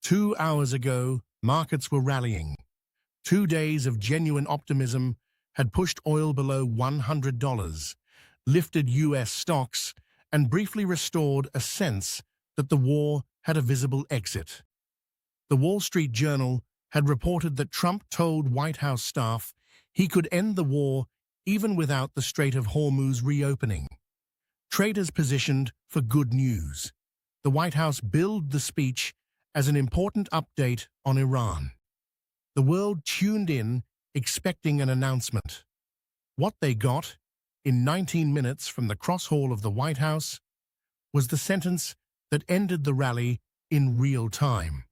2 hours ago, markets were rallying. 2 days of genuine optimism had pushed oil below $100, lifted U.S. stocks, and briefly restored a sense that the war had a visible exit. The Wall Street Journal had reported that Trump told White House staff he could end the war even without the Strait of Hormuz reopening. Traders positioned for good news. The White House billed the speech as an important update on Iran. The world tuned in, expecting an announcement. What they got, in 19 minutes from the cross hall of the White House, was the sentence that ended the rally in real time.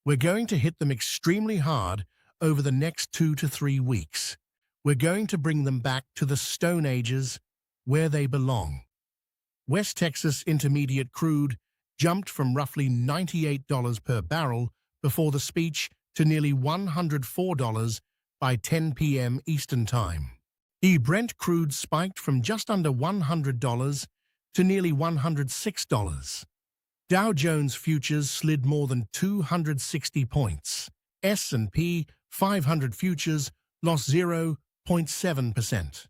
We're going to hit them extremely hard over the next 2 to 3 weeks. We're going to bring them back to the Stone Ages, where they belong. West Texas Intermediate crude jumped from roughly $98 per barrel before the speech to nearly $104 by 10 p.m. Eastern Time. Brent crude spiked from just under $100 to nearly $106. Dow Jones futures slid more than 260 points. S&P 500 futures lost 0.7%.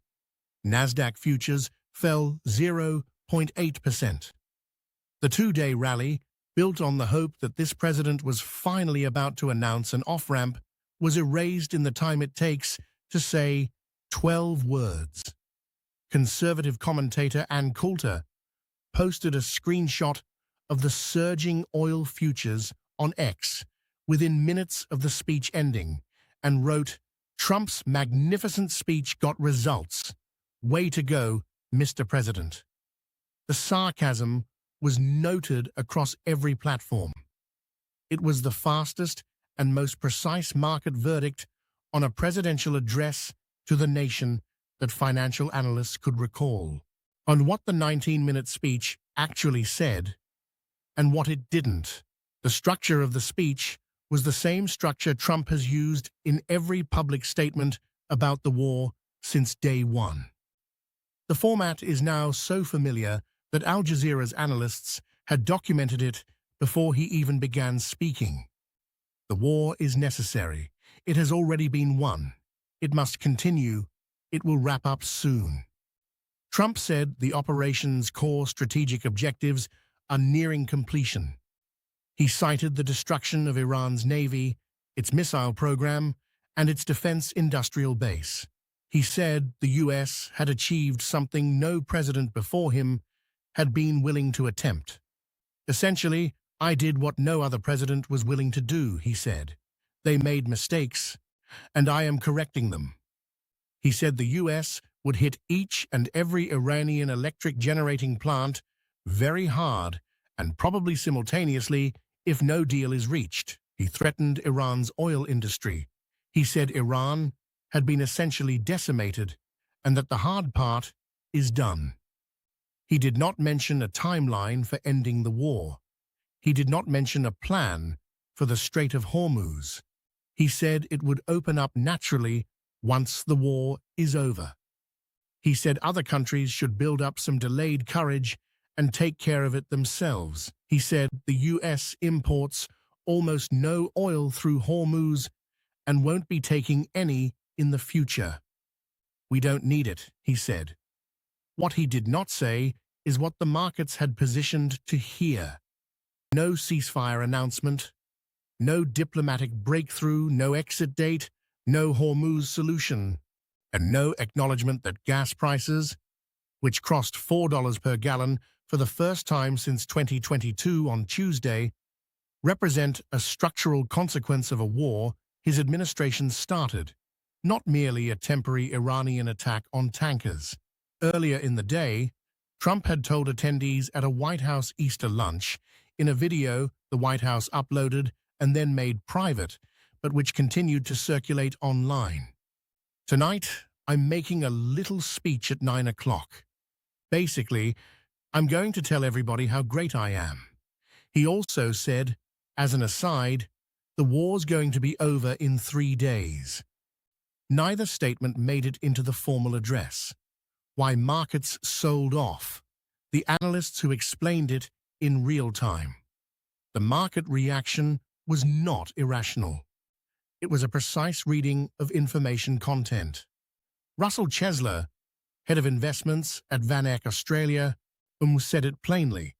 Nasdaq futures fell 0.8%. The 2-day rally, built on the hope that this president was finally about to announce an off-ramp, was erased in the time it takes to say 12 words. Conservative commentator Ann Coulter posted a screenshot of the surging oil futures on X within minutes of the speech ending and wrote, "Trump's magnificent speech got results. Way to go, Mr. President." The sarcasm was noted across every platform. It was the fastest and most precise market verdict on a presidential address to the nation that financial analysts could recall. On what the 19-minute speech actually said and what it didn't. The structure of the speech was the same structure Trump has used in every public statement about the war since day one. The format is now so familiar that Al Jazeera's analysts had documented it before he even began speaking. The war is necessary. It has already been won. It must continue. It will wrap up soon. Trump said the operation's core strategic objectives are nearing completion. He cited the destruction of Iran's navy, its missile program, and its defense industrial base. He said the U.S. had achieved something no president before him had been willing to attempt. Essentially, I did what no other president was willing to do, he said. They made mistakes, and I am correcting them. He said the U.S. would hit each and every Iranian electric generating plant very hard and probably simultaneously if no deal is reached. He threatened Iran's oil industry. He said Iran had been essentially decimated and that the hard part is done. He did not mention a timeline for ending the war. He did not mention a plan for the Strait of Hormuz. He said it would open up naturally once the war is over. He said other countries should build up some delayed courage and take care of it themselves. He said the U.S. imports almost no oil through Hormuz and won't be taking any in the future. We don't need it, he said. What he did not say is what the markets had positioned to hear. No ceasefire announcement, no diplomatic breakthrough, no exit date, no Hormuz solution, and no acknowledgement that gas prices, which crossed $4 per gallon for the first time since 2022 on Tuesday, represent a structural consequence of a war his administration started, not merely a temporary Iranian attack on tankers. Earlier in the day, Trump had told attendees at a White House Easter lunch in a video the White House uploaded and then made private, but which continued to circulate online. Tonight, I'm making a little speech at 9 o'clock. Basically, I'm going to tell everybody how great I am. He also said, as an aside, the war's going to be over in 3 days. Neither statement made it into the formal address. Why markets sold off. The analysts who explained it in real time. The market reaction was not irrational. It was a precise reading of information content. Russell Chesler, head of investments at Van Eck Australia, said it plainly.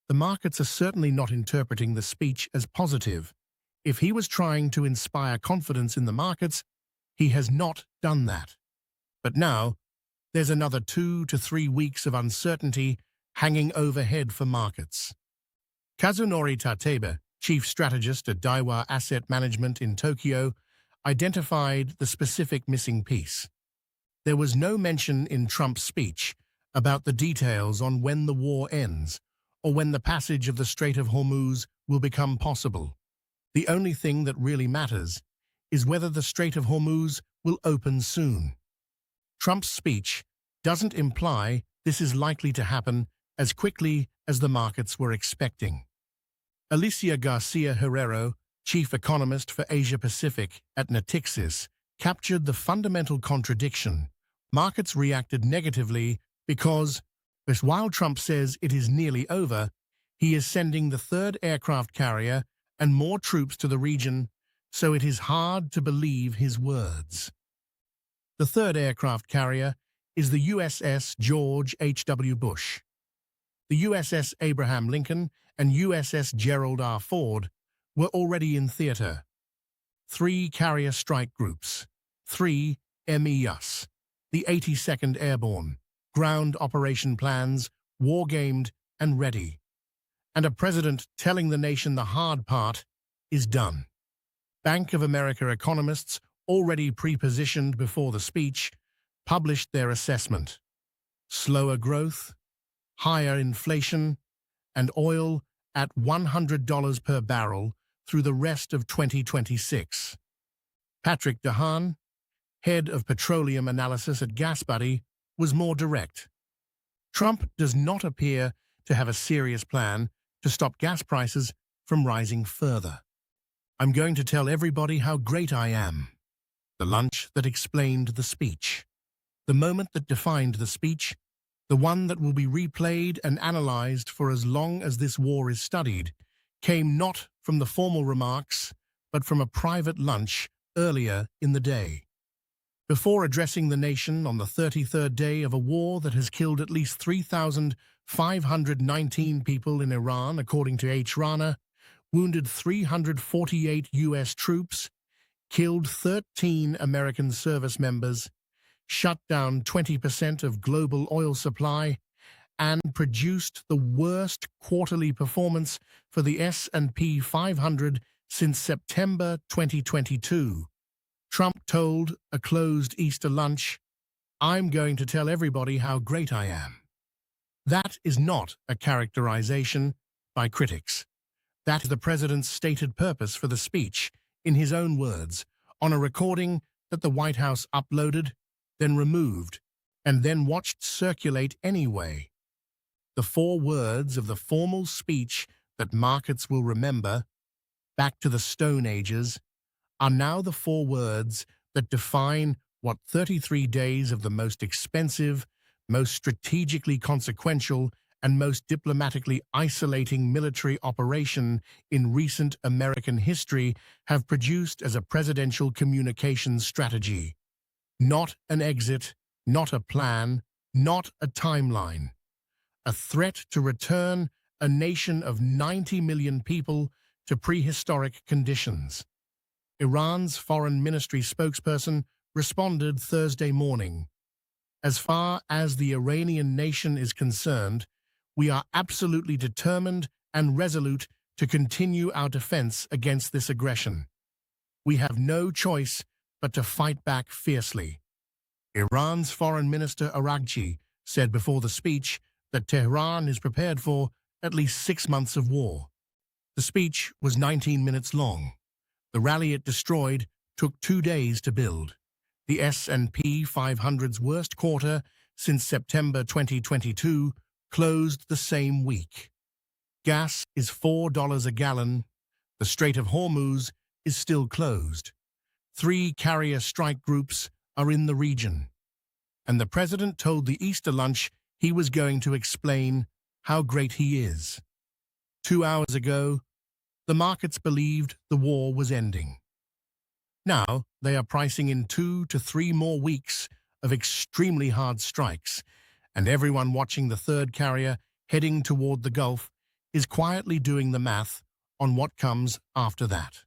The markets are certainly not interpreting the speech as positive. If he was trying to inspire confidence in the markets, he has not done that. But now, there's another 2 to 3 weeks of uncertainty hanging overhead for markets. Kazunori Tatebe, chief strategist at Daiwa Asset Management in Tokyo, identified the specific missing piece. There was no mention in Trump's speech about the details on when the war ends or when the passage of the Strait of Hormuz will become possible. The only thing that really matters is whether the Strait of Hormuz will open soon. Trump's speech doesn't imply this is likely to happen as quickly as the markets were expecting. Alicia Garcia Herrero, chief economist for Asia-Pacific at Natixis, captured the fundamental contradiction. Markets reacted negatively because while Trump says it is nearly over, he is sending the third aircraft carrier and more troops to the region, so it is hard to believe his words. The third aircraft carrier is the USS George H.W. Bush. The USS Abraham Lincoln and USS Gerald R. Ford were already in theater. 3 carrier strike groups, 3 MEUs, the 82nd Airborne, ground operation plans, war-gamed and ready. And a president telling the nation the hard part is done. Bank of America economists, already pre-positioned before the speech, published their assessment. Slower growth, higher inflation, and oil at $100 per barrel through the rest of 2026. Patrick DeHaan, head of petroleum analysis at GasBuddy, was more direct. Trump does not appear to have a serious plan to stop gas prices from rising further. I'm going to tell everybody how great I am. The lunch that explained the speech. The moment that defined the speech, the one that will be replayed and analyzed for as long as this war is studied, came not from the formal remarks, but from a private lunch earlier in the day. Before addressing the nation on the 33rd day of a war that has killed at least 3,519 people in Iran, according to Rana, wounded 348 U.S. troops, killed 13 American service members, shut down 20% of global oil supply, and produced the worst quarterly performance for the S&P 500 since September 2022. Trump told a closed Easter lunch, "I'm going to tell everybody how great I am." That is not a characterization by critics. That is the president's stated purpose for the speech, in his own words, on a recording that the White House uploaded, then removed, and then watched circulate anyway. The 4 words of the formal speech that markets will remember, back to the Stone Ages, are now the 4 words that define what 33 days of the most expensive, most strategically consequential, and most diplomatically isolating military operation in recent American history have produced as a presidential communications strategy. Not an exit, not a plan, not a timeline. A threat to return a nation of 90 million people to prehistoric conditions. Iran's foreign ministry spokesperson responded Thursday morning. As far as the Iranian nation is concerned, we are absolutely determined and resolute to continue our defense against this aggression. We have no choice but to fight back fiercely. Iran's Foreign Minister Araghchi said before the speech that Tehran is prepared for at least 6 months of war. The speech was 19 minutes long. The rally it destroyed took 2 days to build. The S&P 500's worst quarter since September 2022 closed the same week. Gas is $4 a gallon. The Strait of Hormuz is still closed. 3 carrier strike groups are in the region. And the president told the Easter lunch he was going to explain how great he is. 2 hours ago, the markets believed the war was ending. Now, they are pricing in 2 to 3 more weeks of extremely hard strikes, and everyone watching the third carrier heading toward the Gulf is quietly doing the math on what comes after that.